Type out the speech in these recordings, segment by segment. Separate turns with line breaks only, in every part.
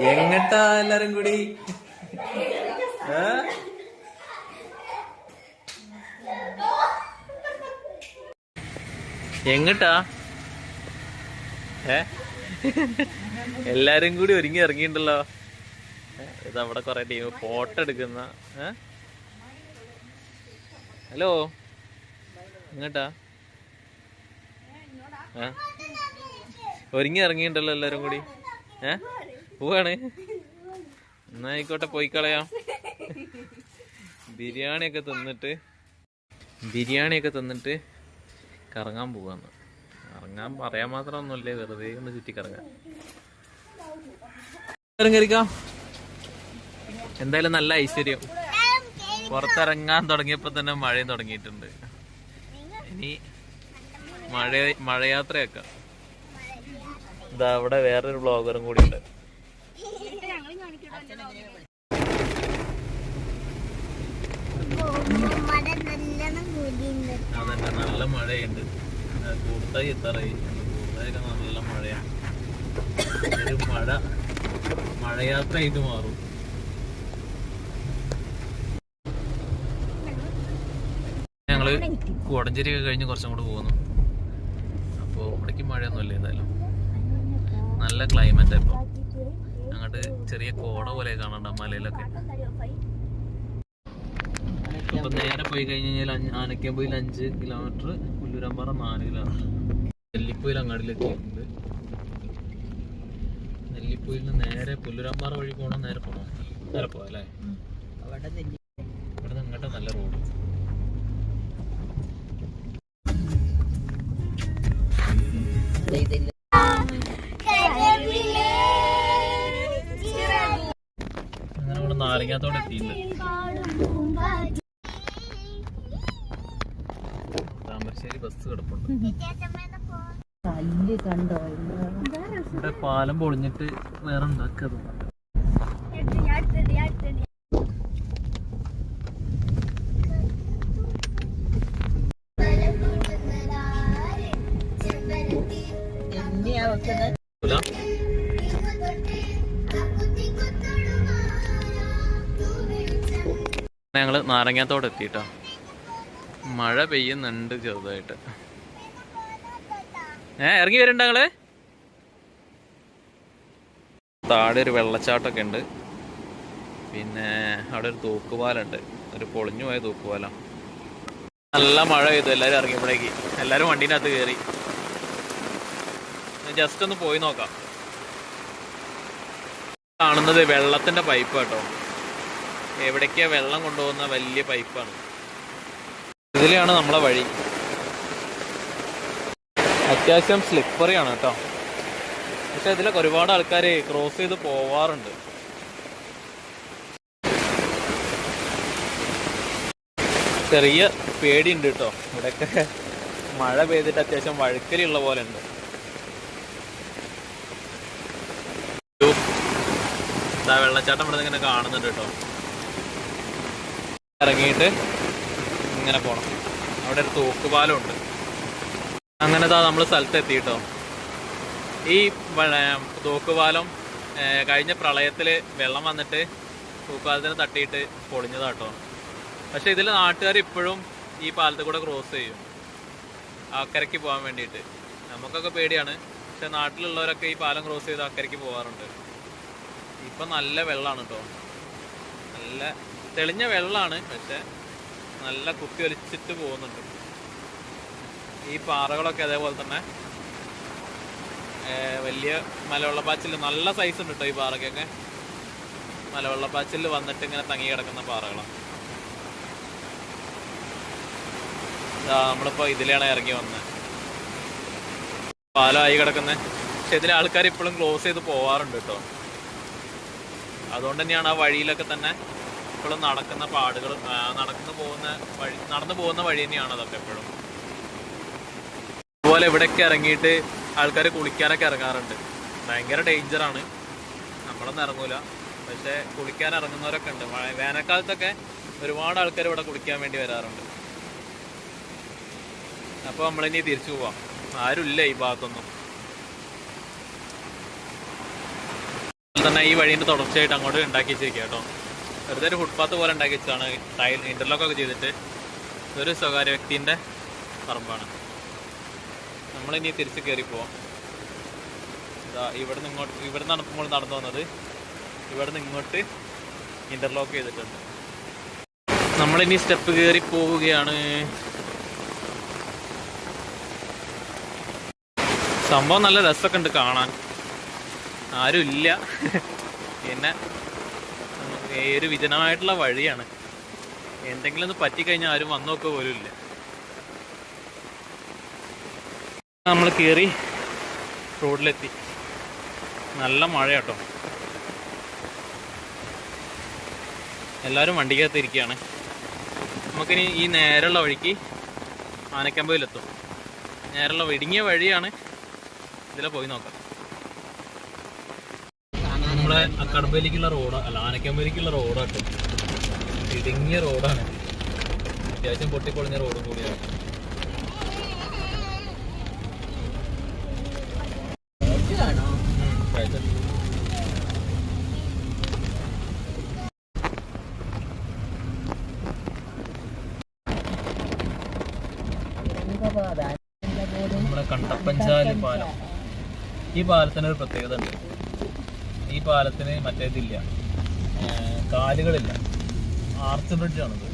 എങ്ങട്ടാ എല്ലാരും കൂടി? എങ്ങട്ടാ? എല്ലാരും കൂടി ഒരുങ്ങി ഇറങ്ങിണ്ടല്ലോ. ഇത് അവിടെ കൊറേ ടീം ഫോട്ടോ എടുക്കുന്ന. ഹലോ, എങ്ങട്ടാ? ഒരുങ്ങി ഇറങ്ങിണ്ടല്ലോ എല്ലാരും കൂടി. പോവാണ്. എന്നാ ആയിക്കോട്ടെ, പോയി കളയാം. ബിരിയാണിയൊക്കെ തിന്നിട്ട് കറങ്ങാൻ പോവാന്ന്. കറങ്ങാൻ പറയാൻ മാത്രം ഒന്നുമില്ലേ, വെറുതെ ഒന്ന് ചുറ്റി കറങ്ങാൻ. കയറിക്കാം. എന്തായാലും നല്ല ഐശ്വര്യം. പുറത്തിറങ്ങാൻ തുടങ്ങിയപ്പോ തന്നെ മഴയും തുടങ്ങിയിട്ടുണ്ട്. ഇനി മഴയാത്രയാക്കാം. ഇതാ അവിടെ വേറൊരു വ്ളോഗറും കൂടി ഉണ്ട്. അതന്നെ, നല്ല മഴയുണ്ട്. കൂർത്തായി എത്താറായി. കൂർത്തായൊക്കെ നല്ല മഴയാണ്. ഒരു മഴയാത്രയായിട്ട് മാറും. ഞങ്ങള് കോടഞ്ചേരി ഒക്കെ കഴിഞ്ഞ് കുറച്ചും കൂടെ പോകുന്നു. അപ്പൊ ഇവിടേക്ക് മഴയൊന്നുമില്ല. എന്തായാലും നല്ല ക്ലൈമറ്റ്. ഇപ്പൊ അങ്ങോട്ട് ചെറിയ കോട പോലെ കാണണ്ട മലയിലൊക്കെ. അപ്പൊ നേരെ പോയി കഴിഞ്ഞ് കഴിഞ്ഞാൽ ആനക്കമ്പയിൽ 5 കിലോമീറ്റർ, പുല്ലൂരാമ്പാറ 4 കിലോമീറ്റർ. നെല്ലിപ്പൊയിൽ അങ്ങാടിയിലെത്തിയിട്ടുണ്ട്. നെല്ലിപ്പൊയിൽ നിന്ന് നേരെ പുല്ലൂരാമ്പാറ വഴി പോകണം. നേരെ പോവാം അല്ലേ? ഇവിടെ നിന്ന് ഇങ്ങോട്ട് നല്ല റോഡ്. അങ്ങനെ ഇവിടെ നാരങ്ങാത്തോടെ എത്തിയിട്ടുണ്ട്. താമരശ്ശേരി ബസ് കിടപ്പുണ്ട്. ഇവിടെ പാലം പൊളിഞ്ഞിട്ട് വേറെ ഉണ്ടാക്കുക. ഞങ്ങള് നാരങ്ങാത്തോടെ എത്തിട്ടോ. മഴ പെയ്യുന്നുണ്ട് ചെറുതായിട്ട്. ഇറങ്ങി വരുന്നുണ്ട് ഞങ്ങള്. താഴെ ഒരു വെള്ളച്ചാട്ടമൊക്കെ ഉണ്ട്. പിന്നെ അവിടെ ഒരു തൂക്കുപാലുണ്ട്, ഒരു പൊളിഞ്ഞു പോയ തൂക്കുപാലം. നല്ല മഴ പെയ്തു. എല്ലാവരും ഇറങ്ങിയപ്പോഴേക്ക് എല്ലാവരും വണ്ടീനകത്ത് കയറി. ജസ്റ്റ് ഒന്ന് പോയി നോക്കാം. കാണുന്നത് വെള്ളത്തിന്റെ പൈപ്പ് കേട്ടോ. എവിടേക്കാ വെള്ളം കൊണ്ടുപോകുന്ന വലിയ പൈപ്പാണ്. ഇതിലാണ് നമ്മളെ വഴി. അത്യാവശ്യം സ്ലിപ്പറിയാണ് കേട്ടോ. പക്ഷെ ഇതിലൊക്കെ ഒരുപാട് ആൾക്കാർ ക്രോസ് ചെയ്ത് പോവാറുണ്ട്. ചെറിയ പേടിയുണ്ട് കേട്ടോ. ഇവിടെയൊക്കെ മഴ പെയ്തിട്ട് അത്യാവശ്യം വഴുക്കലുള്ള പോലെ ഉണ്ട്. വെള്ളച്ചാട്ടം ഇവിടെ ഇങ്ങനെ കാണുന്നുണ്ട് കേട്ടോ. ഇറങ്ങിയിട്ട് ഇങ്ങനെ പോണം. അവിടെ ഒരു തൂക്കുപാലം ഉണ്ട്. അങ്ങനെ നമ്മൾ സ്ഥലത്ത് എത്തിയിട്ടോ. ഈ തൂക്കുപാലം കഴിഞ്ഞ പ്രളയത്തിൽ വെള്ളം വന്നിട്ട് തൂക്കുപാലത്തിന് തട്ടിയിട്ട് പൊളിഞ്ഞതാട്ടോ. പക്ഷെ ഇതിൽ നാട്ടുകാർ ഇപ്പോഴും ഈ പാലത്തിൽ കൂടെ ക്രോസ് ചെയ്യും അക്കരയ്ക്ക് പോകാൻ വേണ്ടിയിട്ട്. നമുക്കൊക്കെ പേടിയാണ്. പക്ഷെ നാട്ടിലുള്ളവരൊക്കെ ഈ പാലം ക്രോസ് ചെയ്ത് അക്കരയ്ക്ക് പോകാറുണ്ട്. ഇപ്പം നല്ല വെള്ളമാണ് കേട്ടോ. നല്ല തെളിഞ്ഞ വെള്ളമാണ്. പക്ഷെ നല്ല കുത്തി ഒലിച്ചിട്ട് പോകുന്നുണ്ട്. ഈ പാറകളൊക്കെ അതേപോലെ തന്നെ വലിയ മലവെള്ളപ്പാച്ചിൽ നല്ല സൈസ് ഉണ്ട് കേട്ടോ. ഈ പാറയ്ക്കൊക്കെ മലവെള്ളപ്പാച്ചിൽ വന്നിട്ട് ഇങ്ങനെ തങ്ങി കിടക്കുന്ന പാറകളാണ്. നമ്മളിപ്പോൾ ഇതിലാണ് ഇറങ്ങി വന്നത്. പാലമായി കിടക്കുന്നത്. പക്ഷെ ഇതിലെ ആൾക്കാർ ഇപ്പോഴും ക്ലോസ് ചെയ്ത് പോവാറുണ്ട് കേട്ടോ. അതുകൊണ്ട് തന്നെയാണ് ആ വഴിയിലൊക്കെ തന്നെ ഇപ്പോഴും നടക്കുന്ന പാടുകൾ, നടന്നു പോകുന്ന വഴി തന്നെയാണ് അതൊക്കെ എപ്പോഴും. അതുപോലെ ഇവിടെയൊക്കെ ഇറങ്ങിയിട്ട് ആൾക്കാർ കുളിക്കാനൊക്കെ ഇറങ്ങാറുണ്ട്. ഭയങ്കര ഡേഞ്ചറാണ്. നമ്മളൊന്നും ഇറങ്ങൂല. പക്ഷെ കുളിക്കാൻ ഇറങ്ങുന്നവരൊക്കെ ഉണ്ട്. വേനൽക്കാലത്തൊക്കെ ഒരുപാട് ആൾക്കാർ ഇവിടെ കുളിക്കാൻ വേണ്ടി വരാറുണ്ട്. അപ്പോൾ നമ്മളിനി തിരിച്ചു പോവാം. ആരുമില്ല ഈ ഭാഗത്തൊന്നും. തന്നെ ഈ വഴീൻ്റെ തുടർച്ചയായിട്ട് അങ്ങോട്ട് ഉണ്ടാക്കി വെച്ചിരിക്കുക കേട്ടോ. വെറുതെ ഒരു ഫുട്പാത്ത് പോലെ ഉണ്ടാക്കി വെച്ചതാണ്. ടൈൽ ഇൻ്റർലോക്കൊക്കെ ചെയ്തിട്ട്. ഇതൊരു സ്വകാര്യ വ്യക്തിൻ്റെ പറമ്പാണ്. നമ്മളിനി തിരിച്ച് കയറി പോവാം. ഇവിടെ നിന്നാണ് നമ്മൾ നടന്നു വന്നത്. ഇവിടെ നിന്ന് ഇങ്ങോട്ട് ഇൻ്റർലോക്ക് ചെയ്തിട്ടുണ്ട്. നമ്മളിനി സ്റ്റെപ്പ് കയറി പോവുകയാണ്. സംഭവം നല്ല രസമൊക്കെ ഉണ്ട് കാണാൻ. ആരും ഇല്ല. പിന്നെ ഒരു വിജനമായിട്ടുള്ള വഴിയാണ്. എന്തെങ്കിലും ഒന്ന് പറ്റിക്കഴിഞ്ഞാൽ ആരും വന്നു നോക്കുക പോലും ഇല്ല. നമ്മൾ കയറി റോഡിലെത്തി. നല്ല മഴ കേട്ടോ. എല്ലാവരും വണ്ടിക്കകത്ത് ഇരിക്കുകയാണ്. നമുക്കിനി ഈ നേരെയുള്ള വഴിക്ക് ആനക്കമ്പയിലെത്തും. നേരെയുള്ള ഇടുങ്ങിയ വഴിയാണ്. ഇതിലെ പോയി നോക്കാം. നമ്മളെ കടമ്പയിലേക്കുള്ള റോഡ് അല്ല, ആനക്കമ്പയിലേക്കുള്ള റോഡാട്ടോ. ഇടുങ്ങിയ റോഡാണ്. അത്യാവശ്യം പൊട്ടിപ്പൊളിഞ്ഞ റോഡ് കൂടിയാണ്. നമ്മുടെ കണ്ടപ്പഞ്ചാലി പാലം. ഈ പാലത്തിനൊരു പ്രത്യേകത ഉണ്ട്. ഈ പാലത്തിന് മറ്റേതില്ല, കാലുകളില്ല. ആർച്ച് ബ്രിഡ്ജാണിത്.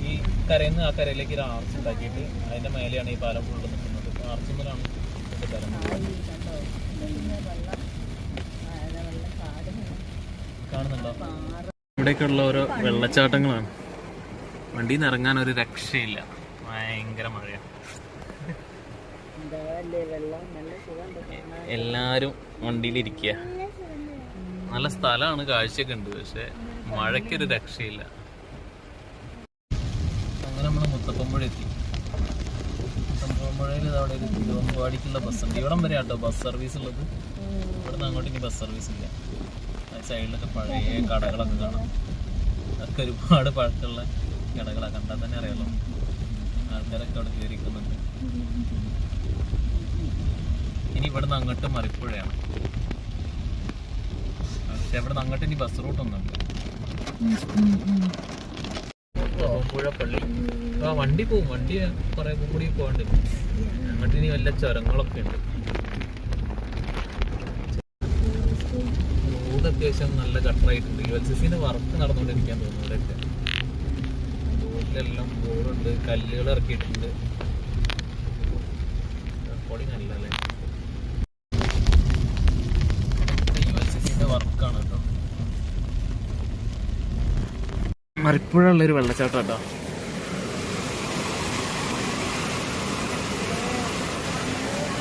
ഈ കരയിൽ നിന്ന് ആ കരയിലേക്ക് ഒരു ആർച്ച് ഉണ്ടാക്കിയിട്ട് അതിൻ്റെ മേലെയാണ് ഈ പാലം ഫുള്ള് നിൽക്കുന്നത്. ആർച്ചുമ്മലാണ് ഇത് കാണുന്നുണ്ടോ? ഇവിടേക്കുള്ള ഓരോ വെള്ളച്ചാട്ടങ്ങളാണ്. വണ്ടിയിൽ നിന്ന് ഇറങ്ങാൻ ഒരു രക്ഷയില്ല. ഭയങ്കര മഴയാണ്. എല്ലാരും വണ്ടിയിലിരിക്കുക. നല്ല സ്ഥലമാണ്, കാഴ്ചയൊക്കെ ഉണ്ട്. പക്ഷെ മഴയ്ക്കൊരു രക്ഷയില്ല. അങ്ങനെ നമ്മൾ മുത്തപ്പമ്പുഴ എത്തി. മുത്തപ്പമ്പുഴയിൽ അവിടെ ഒരു തിരുവമ്പാടിക്കുള്ള ബസ്സുണ്ട്. ഇവിടം വരെ ആട്ടോ ബസ് സർവീസ് ഉള്ളത്. ഇവിടെ നിന്ന് അങ്ങോട്ടേക്ക് ബസ് സർവീസ് ഇല്ല. ആ സൈഡിലൊക്കെ പഴയ കടകളൊക്കെ കാണാം. അതൊക്കെ ഒരുപാട് പഴക്കമുള്ള കടകളാണ്. കണ്ടാൽ തന്നെ അറിയാലോ. ആൾക്കാരൊക്കെ അവിടെ കയറിക്കുന്നുണ്ട്. ഇനി ഇവിടെ നിന്ന് അങ്ങോട്ട് മറിപ്പുഴയാണ്. പക്ഷെ ഇവിടെ നിന്ന് അങ്ങോട്ട് ഇനി ബസ് റൂട്ടൊന്നുമില്ല. പുഴ പള്ളി. ആ വണ്ടി പോവും. വണ്ടി കുറെ കൂടി പോകണ്ട്. അങ്ങോട്ട് ഇനി വല്ല ചുരങ്ങളൊക്കെ ഉണ്ട്. റോഡ് അത്യാവശ്യം നല്ല കട്ടറായിട്ടുണ്ട്. ULCCന്റെ വർക്ക് നടന്നുകൊണ്ടിരിക്കാൻ തോന്നുന്നു. ഇവിടെയൊക്കെ റോഡിലെല്ലാം ബോർഡുണ്ട്, കല്ലുകൾ ഇറക്കിയിട്ടുണ്ട്. പൊടി നല്ലല്ലേ. ULCCന്റെ വർക്കാണ് കേട്ടോ. മറിപ്പുഴ ഉള്ളൊരു വെള്ളച്ചാട്ടം കേട്ടോ.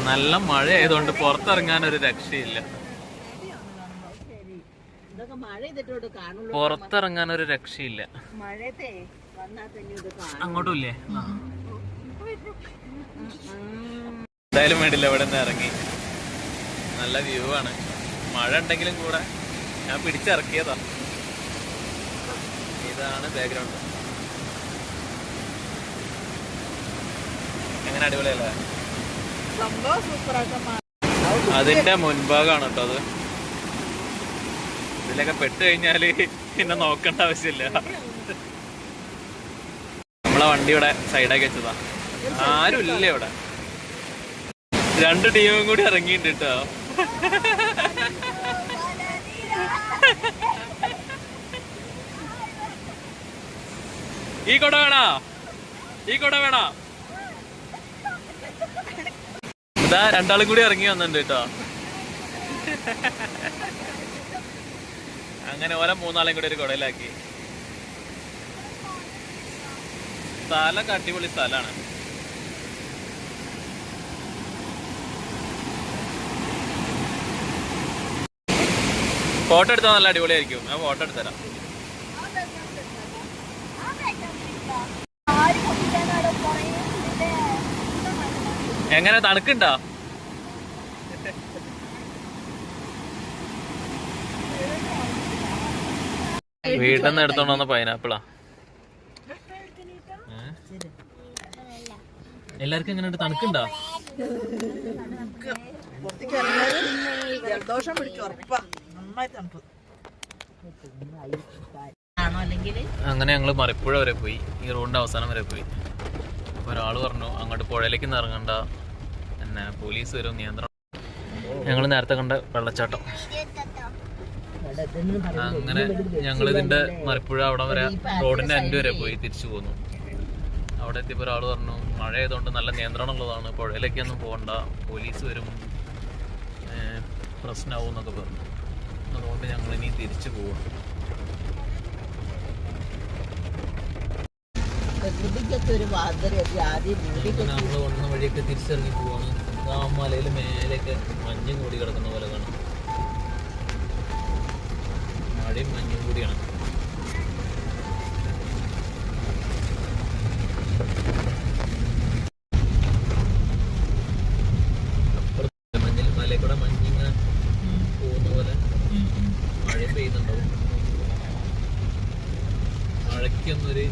നല്ല മഴ ആയതുകൊണ്ട് പുറത്തിറങ്ങാൻ ഒരു രക്ഷയില്ല. പുറത്തിറങ്ങാൻ ഒരു രക്ഷയില്ല. അങ്ങോട്ടും ഇല്ലേ? എന്തായാലും വേണ്ടില്ല, ഇവിടെ നിന്ന് ഇറങ്ങി. നല്ല വ്യൂ ആണ്. മഴ ഉണ്ടെങ്കിലും കൂടെ ഞാൻ പിടിച്ചിറക്കിയതാ. ഇതാണ് ബാക്ക്ഗ്രൗണ്ട്. എങ്ങനെ അടിപൊളിയല്ലേ? അതിന്റെ മുൻഭാഗമാണ് കേട്ടോ അത്. ഇതിലൊക്കെ പെട്ട് കഴിഞ്ഞാല് പിന്നെ നോക്കേണ്ട ആവശ്യമില്ല. നമ്മളെ വണ്ടി ഇവിടെ സൈഡാക്കി വെച്ചതാ. ആരും ഇല്ല ഇവിടെ. 2 ടീമും കൂടി ഇറങ്ങിയിട്ടുണ്ട് കേട്ടോ. ഈ കൊട വേണോ? ഈ കൊട വേണോ? ഇതാ 2 ആളും കൂടി ഇറങ്ങി വന്നിട്ടുണ്ട് കേട്ടോ. അങ്ങനെ ഓരോ 3 ആളെയും കൂടി ഒരു കുടയിലാക്കി. സ്ഥലം അടിപൊളി സ്ഥലമാണ്. ഫോട്ടോ എടുത്താൽ നല്ല അടിപൊളിയായിരിക്കും. ഞാൻ ഫോട്ടോ എടുത്തരാം. എങ്ങനെ തണുക്കുണ്ടോ? വീട്ടിൽ നിന്ന് എടുത്തോണ്ട് വന്ന പൈനാപ്പിളാ. എല്ലാവർക്കും എങ്ങനെയുണ്ട്? തണുക്കുണ്ടോ?
ജലദോഷം പിടിക്കും ഉറപ്പാ. നന്നായി തണുപ്പ്.
അങ്ങനെ ഞങ്ങൾ മറിപ്പുഴ വരെ പോയി. ഈ റോഡിന്റെ അവസാനം വരെ പോയി. ഒരാൾ പറഞ്ഞു അങ്ങോട്ട് പുഴയിലേക്ക് ഇറങ്ങണ്ട, പിന്നെ പോലീസ് വരും, നിയന്ത്രണം. ഞങ്ങൾ നേരത്തെ കണ്ട വെള്ളച്ചാട്ടം. അങ്ങനെ ഞങ്ങൾ ഇതിന്റെ മറിപ്പുഴ അവിടെ വരെ റോഡിന്റെ എൻഡ് വരെ പോയി തിരിച്ചു പോന്നു. അവിടെ എത്തിയപ്പോൾ ഒരാൾ പറഞ്ഞു മഴ ആയതുകൊണ്ട് നല്ല നിയന്ത്രണം ഉള്ളതാണ്, പുഴയിലേക്കൊന്നും പോകണ്ട, പോലീസ് വരും, പ്രശ്നമാവും എന്നൊക്കെ പറഞ്ഞു. അതുകൊണ്ട് ഞങ്ങൾ ഇനി തിരിച്ചു പോവാം. നമ്മൾ വന്ന വഴിയൊക്കെ തിരിച്ചിറങ്ങി പോവാണ്. ആ മലയിൽ മേലെയൊക്കെ മഞ്ഞും കൂടി കിടക്കുന്ന പോലെ കാണാം. മഴയും മഞ്ഞും കൂടിയാണ്. മഞ്ഞിൽ മലയിൽ കൂടെ മഞ്ഞിങ്ങനെ പോകുന്ന പോലെ മഴയും പെയ്യുന്നുണ്ടാവും. മഴയ്ക്കൊന്നൊരു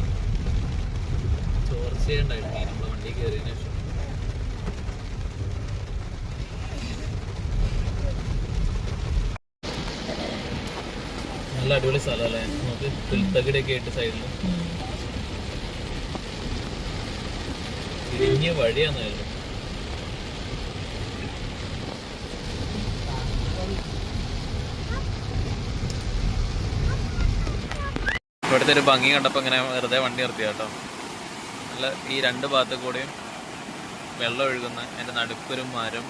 ചോർച്ചയുണ്ടായിരുന്നു നമ്മളെ വണ്ടി കയറിയതിനു ശേഷം. നല്ല അടിപൊളി സ്ഥലമല്ലേ, നമുക്ക് പുൽത്തകിടൊക്കെ ആയിട്ട് സൈഡിൽ ഇരിഞ്ഞ വഴിയാന്നായിരുന്നു. ഇവിടുത്തെ ഒരു ഭംഗി കണ്ടപ്പോൾ ഇങ്ങനെ വെറുതെ വണ്ടി നിർത്തിയ കേട്ടോ. നല്ല ഈ രണ്ട് ഭാഗത്ത് കൂടെയും വെള്ളം ഒഴുകുന്ന, അതിൻ്റെ നടുക്കൊരു മരം,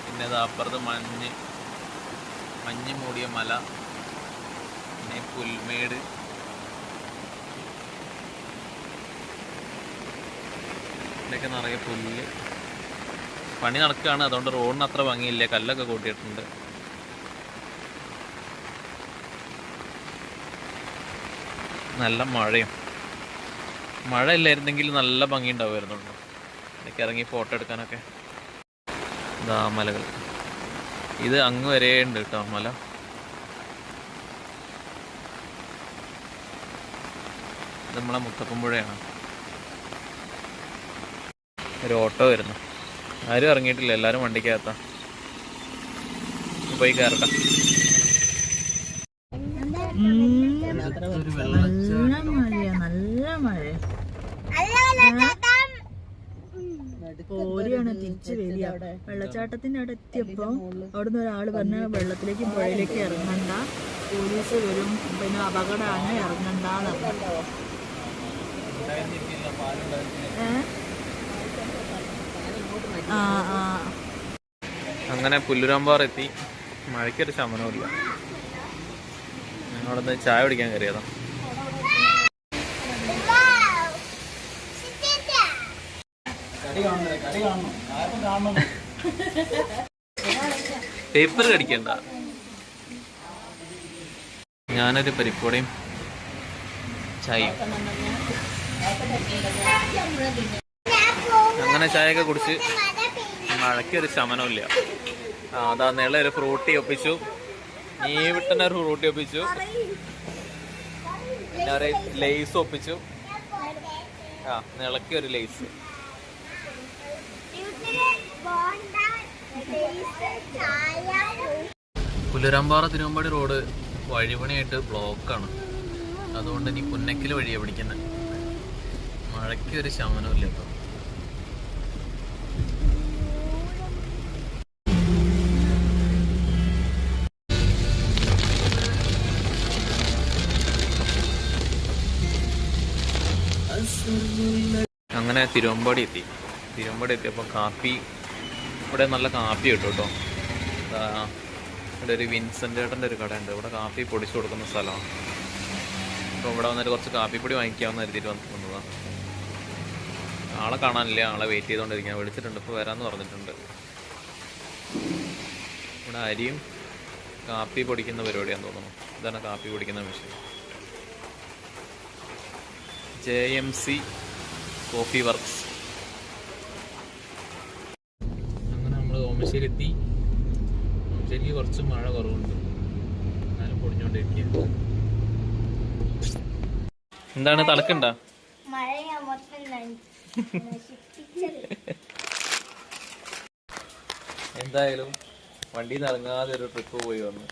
പിന്നെ ഇത് അപ്പുറത്ത് മഞ്ഞ് മൂടിയ മല, പിന്നെ പുൽമേട്, ഇവിടെയൊക്കെ നിറയെ പുല്ല്. പണി നടക്കുകയാണ്, അതുകൊണ്ട് റോഡിന് അത്ര ഭംഗിയില്ല, കല്ലൊക്കെ കൂട്ടിയിട്ടുണ്ട്. നല്ല മഴയും. മഴ ഇല്ലായിരുന്നെങ്കിൽ നല്ല ഭംഗി ഉണ്ടാവുമായിരുന്നുള്ളൂ ഇടയ്ക്ക് ഇറങ്ങി ഫോട്ടോ എടുക്കാനൊക്കെ. ഇതാ മലകൾ, ഇത് അങ്ങ് വരെ ഉണ്ട് കേട്ടോ മല. ഇത് നമ്മളെ മുത്തപ്പമ്പുഴയാണ്. ഒരു ഓട്ടോ വരുന്നു. ആരും ഇറങ്ങിയിട്ടില്ല, എല്ലാവരും വണ്ടിക്കകത്താ. പോയി കയറട്ടെ.
നല്ല മഴ പോലെയാണ് തിരിച്ചു വരിക. വെള്ളച്ചാട്ടത്തിന്റെ അവിടെ എത്തിയപ്പോ അവിടുന്ന് ഒരാള് പറഞ്ഞ വെള്ളത്തിലേക്ക് പുഴയിലേക്ക് ഇറങ്ങണ്ട, പോലീസ് വരും, പിന്നെ അപകടമാണ്, ഇറങ്ങണ്ടെന്ന് പറഞ്ഞു.
അങ്ങനെ പുല്ലുരാമ്പാറ എത്തി. മഴയ്ക്കൊരു ശമനമില്ല. ഞങ്ങളവിടെ ചായ കുടിക്കാൻ കയറിയതാ. പേപ്പർ കടിക്കണ്ട. ഞാനൊരു പരിപ്പോടെയും ചായയും. അങ്ങനെ ചായയൊക്കെ കുടിച്ച് മഴയ്ക്കൊരു ശമനമില്ല. അതാ നീള ഒരു ഫ്രൂട്ടി ഒപ്പിച്ചു, നീ വിട്ടനെ ഒരു ഫ്രൂട്ടി ഒപ്പിച്ചു, പിന്നെ ഒരു ലേസ് ഒപ്പിച്ചു. നിളക്കി ഒരു ലേസ്. പുല്ലുരാമ്പാറ തിരുവമ്പാടി റോഡ് വഴിപണിയായിട്ട് ബ്ലോക്കാണ്. അതുകൊണ്ട് ഇനി പുന്നക്കൽ വഴിയാണ് പിടിക്കുന്നത്. മഴയ്ക്ക് ഒരു ശമനമില്ല ഇപ്പം. അങ്ങനെ തിരുവമ്പാടി എത്തിയപ്പോൾ കാപ്പി, ഇവിടെ നല്ല കാപ്പി കിട്ടും കേട്ടോ. ഇവിടെ ഒരു വിൻസെൻ്റ് ഏട്ടൻ്റെ ഒരു കടയുണ്ട്. ഇവിടെ കാപ്പി പൊടിച്ചു കൊടുക്കുന്ന സ്ഥലമാണ്. അപ്പോൾ ഇവിടെ വന്നിട്ട് കുറച്ച് കാപ്പിപ്പൊടി വാങ്ങിക്കാമെന്ന് കരുതിയിട്ട് വന്നതാണ്. ആളെ കാണാനില്ല, ആളെ വെയിറ്റ് ചെയ്തുകൊണ്ടിരിക്കാൻ വിളിച്ചിട്ടുണ്ട്. ഇപ്പോൾ വരാമെന്ന് പറഞ്ഞിട്ടുണ്ട്. ഇവിടെ അരിയും കാപ്പി പൊടിക്കുന്ന പരിപാടിയാണെന്ന് തോന്നുന്നു. ഇതാണ് കാപ്പി പൊടിക്കുന്ന മെഷീൻ. JMC coffee works. അങ്ങനെ നമ്മൾ ഓമശ്ശേരി എത്തി. ഓമശ്ശേരിക്ക് കുറച്ച് മഴ കുറവുണ്ട്, എന്നാലും പൊടിഞ്ഞോണ്ടിരിക്കുക. എന്താണ് തളക്കണ്ട? എന്തായാലും വണ്ടിയിൽ നിന്ന് ഇറങ്ങാതെ ഒരു ട്രിപ്പ് പോയി വന്നു.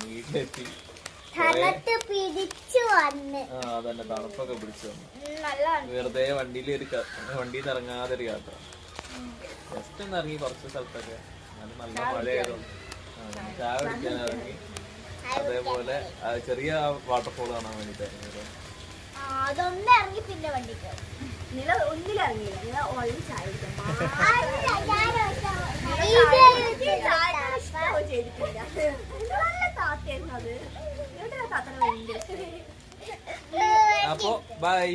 വീട്ടിലെത്തി അതന്നെ തണുപ്പൊക്കെ പിടിച്ചു വന്നു. വെറുതെ വണ്ടിയിൽ നിന്ന് ഇറങ്ങാതെ ഒരു യാത്ര. ജസ്റ്റ് ഒന്ന് ഇറങ്ങി കുറച്ച് സ്ഥലത്തൊക്കെ നല്ല മഴയായിരുന്നു. ചായ കുടിക്കാൻ ഇറങ്ങി. അതേപോലെ ചെറിയ വാട്ടർഫോൾ കാണാൻ വേണ്ടിട്ട് ഇറങ്ങിയത്.
അതൊന്നും ഇറങ്ങി പിന്നെ വണ്ടിക്ക് ഒന്നിലിറങ്ങിയില്ല. നില ഓൾറെഡി ചായ ചെയ്തിട്ടില്ല. നല്ല താത്തയായിരുന്നു അത്. താത്തനെ ഭയങ്കര
അപ്പൊ ബൈ.